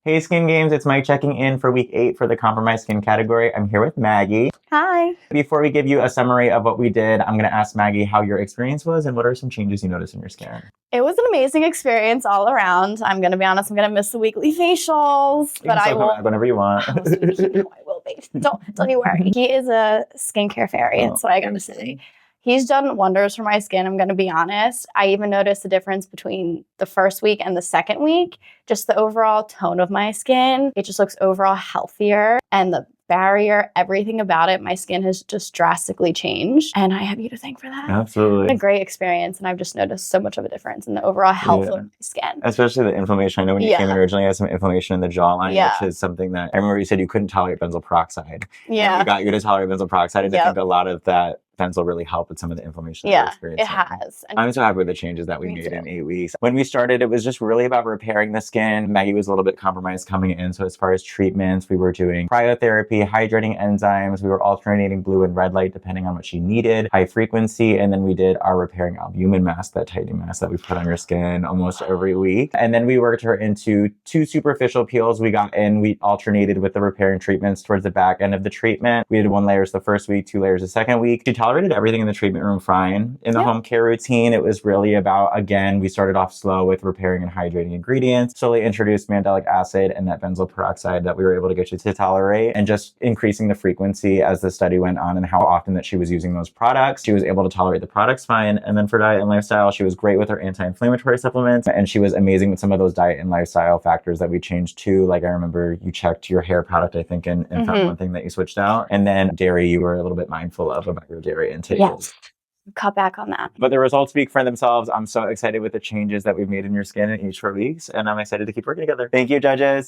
Hey Skin Games, it's Mike checking in for week 8 for the compromised skin category. I'm here with Maggie. Hi. Before we give you a summary of what we did, I'm going to ask Maggie how your experience was and what are some changes you noticed in your skin? It was an amazing experience all around. I'm going to be honest, I'm going to miss the weekly facials, but I will. Come back whenever you want. I will be. Don't you worry. He is a skincare fairy, so I got to say. He's done wonders for my skin, I'm going to be honest. I even noticed the difference between the first week and the second week. Just the overall tone of my skin. It just looks overall healthier. And the barrier, everything about it, my skin has just drastically changed. And I have you to thank for that. Absolutely. It's a great experience. And I've just noticed so much of a difference in the overall health of my skin. Especially the inflammation. I know when you came in originally, you had some inflammation in the jawline, which is something that I remember you said you couldn't tolerate benzoyl peroxide. Yeah. And we got you to tolerate benzoyl peroxide. And I think a lot of that benzoyl really helped with some of the inflammation that you're experiencing. It has. And I'm so happy with the changes that we made in 8 weeks. When we started, it was just really about repairing the skin. Maggie was a little bit compromised coming in. So as far as treatments, we were doing cryotherapy, hydrating enzymes. We were alternating blue and red light depending on what she needed, high frequency. And then we did our repairing albumin mask, that tightening mask that we put on your skin almost every week. And then we worked her into 2 superficial peels. We alternated with the repairing treatments towards the back end of the treatment. We did 1 layers the first week, 2 layers the second week. She tolerated everything in the treatment room fine. In the home care routine, it was really about, again, we started off slow with repairing and hydrating ingredients, slowly introduced mandelic acid and that benzoyl peroxide that we were able to get you to tolerate, and just increasing the frequency as the study went on and how often that she was using those products. She was able to tolerate the products fine. And then for diet and lifestyle, she was great with her anti-inflammatory supplements, and she was amazing with some of those diet and lifestyle factors that we changed too. Like I remember you checked your hair product, I think, and found one thing that you switched out. And then dairy, you were a little bit mindful of about your dairy intake. Yes. Cut back on that. But the results speak for themselves. I'm so excited with the changes that we've made in your skin in each 4 weeks, and I'm excited to keep working together. Thank you, judges.